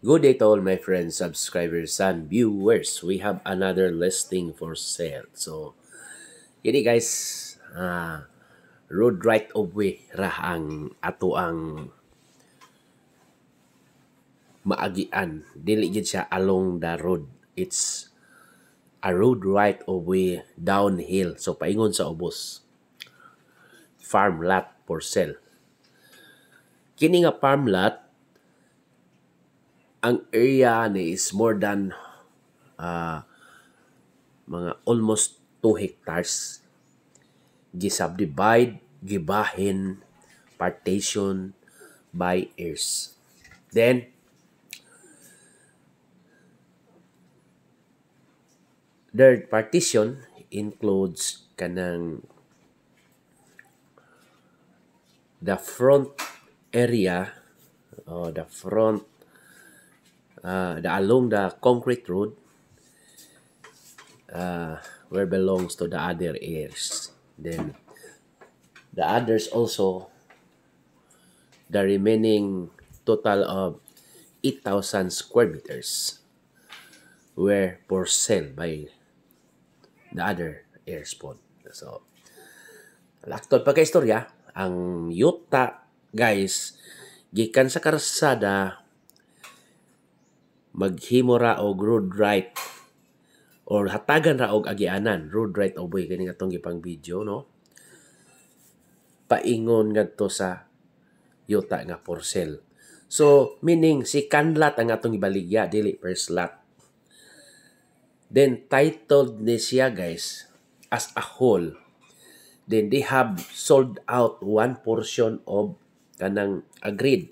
Good day to all my friends, subscribers, and viewers. We have another listing for sale. So, ini guys, road right of way ra ang ato ang maagian. Dili gid siya along the road. It's a road right of way downhill. So, paingon sa ubos. Farm lot for sale. Kini nga farm lot, ang area ni is more than mga almost 2 hectares. Gisubdivide, gibahin, partition by heirs. Then, their partition includes kanang the front area, the front, along the concrete road, where belongs to the other heirs. Then, the others also, the remaining total of 8,000 square meters were for sale by the other heirs po. So, laktod pa kay istorya, ang yuta, guys, gikan sa karsada, maghimo ra og road right or hatagan ra og agianan, road right of way, kani atong gipang video, no? Paingon ngadto sa yuta nga for sale. So, meaning si kanlat ang atong ibaligya, dili first lot. Then, titled ni siya, guys, as a whole. Then, they have sold out one portion of, kanang agreed,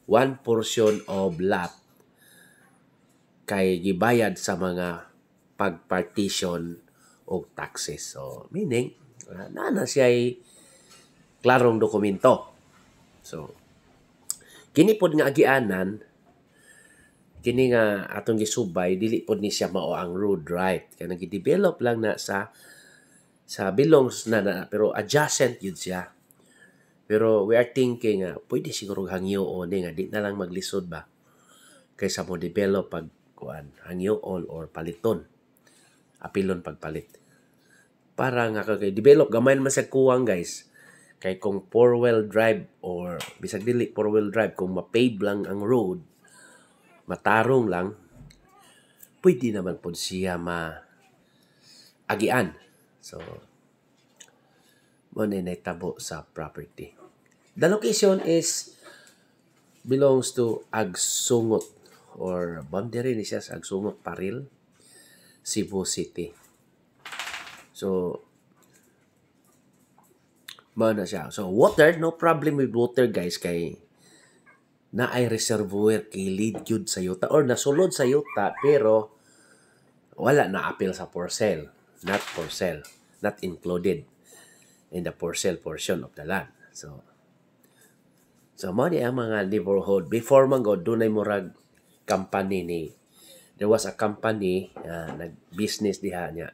one portion of lot kay gibayad sa mga pag-partition o taxes. So, meaning, na siya ay klarong dokumento. So, kini pod nga agianan, kini nga atong gisubay, dili pod ni siya mao ang road right. Kaya nag-develop lang na sa belongs na pero adjacent yun siya. Pero we are thinking pwede siguro hangyoon nga di na lang maglisod ba kaysa mo develop pag hangyoon or paliton. Apilon pagpalit. Para nga kay develop gamay man sa kuwang, guys. Kay kung four-wheel drive or bisag dili four-wheel drive, kung mapave lang ang road, matarong lang, pwede naman po siya agian. So, mo naitabo sa property. The location is belongs to Agsungot or boundary ni siya sa Agsungot, Paril, Cebu City. So, na siya. So, water, no problem with water, guys, kay na ay reservoir kilid yun sa yuta or nasulod sa yuta pero wala na appeal sa for sale. Not for sale. Not included in the for sale portion of the land. So mo di ang mga neighborhood. Before man go, doon ay murag company ni. There was a company nag-business diha niya.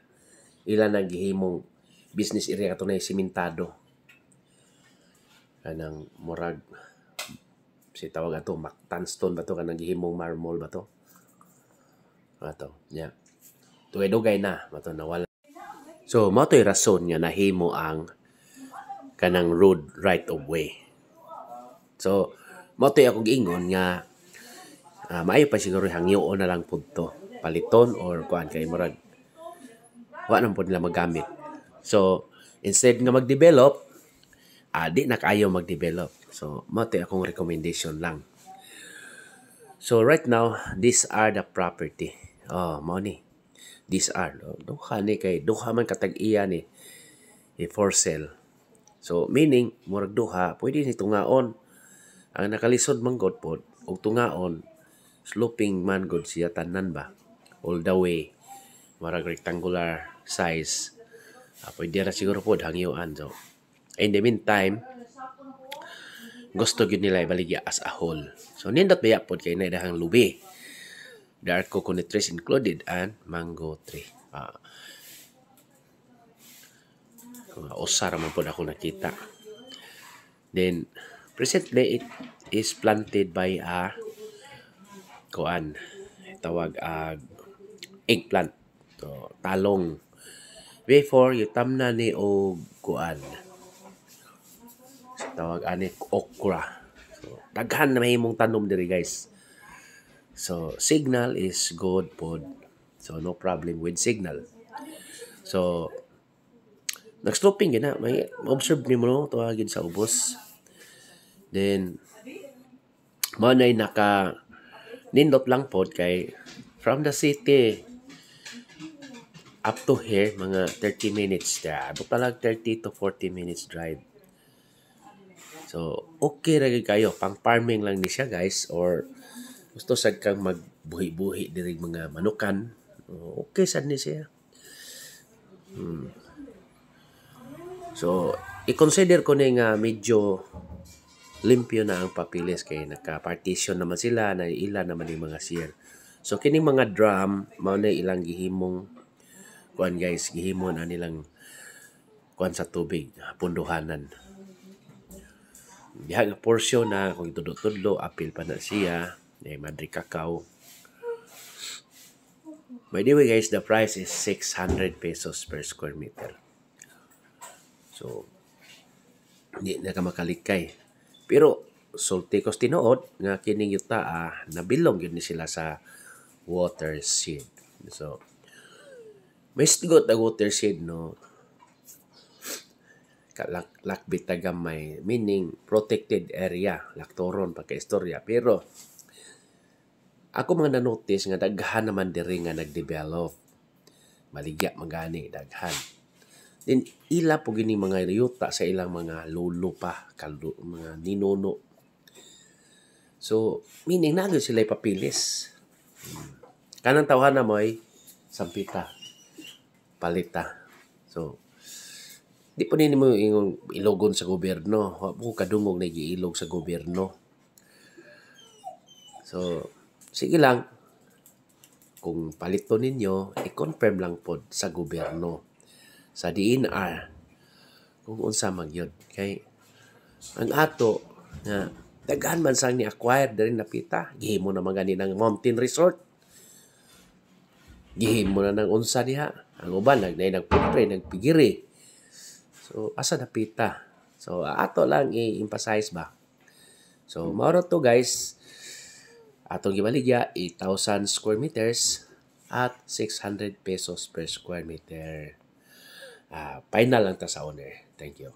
Ilan naghihimong business area kato na simentado. Kanang murag si tawag ato Mactanstone ba to, kanang gihimong marmol ba to? Ato, nya. Tuway-dugay na, mato nawala. So, mo to'y rason nga nahimo ang kanang road right of way. So, mo to'y akong ingon nga maayo pa siguro hangyoon na lang pud to. Paliton or kuan kay murag wa nang pud nila magamit. So, instead nga mag-develop, di na kayo mag-develop. So, mo to'y akong recommendation lang. So, right now, these are the property. Mo ni. These are. Duha ni kay duha man katag-iya ni for sale. So, meaning, murag duha, pwede ni tungaon. Ang nakalisod man god pod, og tungaon, sloping man god siya tanan ba? All the way. Murag rectangular size. Pwede na siguro pod hangyoan. So, in the meantime, gusto gyud nila ibaligya as a whole. So, nindot baya pod kay naidahang lubi. There are coconut trees included and mango tree. Usar man po ako nakita. Then, presently, it is planted by a kuan tawag eggplant. So talong. Before yutam na ni og kuan tawag ani okra. So daghan na mahimong tanom diri guys. So signal is good pod. So no problem with signal. So nag-stopping gina, may observe nimo no tuwagin sa ubos. Then mo nay naka nindot lang pod kay from the city up to here mga 30 minutes da. Abo talag 30 to 40 minutes drive. So okay ra gyud kayo pang farming lang ni siya guys or gusto sad kang magbuhi-buhi diri mga manukan. Okay sad ni siya. So i-consider ko ni nga medyo limpyo na ang papilis kay naka-partition naman sila na ilan naman yung mga share. So kining mga drum mao na ilang gihimong kuan guys, gihimon na nilang kuan sa tubig, punduhanan. Diha nga portion na kung tudlo-tudlo apil pa na siya, madri kakao. By the way guys, the price is 600 pesos per square meter. So hindi na ka makalikay. Pero sulti ko tinuod nga kining yuta nabilong yun ni sila sa water shed. So may stigot na water shed no lakbit na gamay meaning protected area laktoron pagka-istorya pero ako mga na-notice nga daghan naman diri nga nag-develop maligya magani daghan then ila po gini mga yuta sa ilang mga lolo pa mga ninuno so meaning na sila papilis kanang tawhan na mo ay sampita palita so di po nini mo yung ilogon sa gobyerno. Wa po kadungog na giilog sa gobyerno. So, sige lang. Kung palito ninyo, i-confirm lang po sa gobyerno. Sa DNR. Kung unsa man yun. Kay, ang ato, na daghan man sang ni-acquire na rin napita. Gihimo naman gani ng mountain resort. Gihimo na ng unsa diha. Ang uban, nagpupre, nagpigiri. So, asa napita? So, ato lang i-emphasize ba? So, mauro to guys. Atong gibaligya, 8,000 square meters at 600 pesos per square meter. Final lang ta sa owner. Thank you.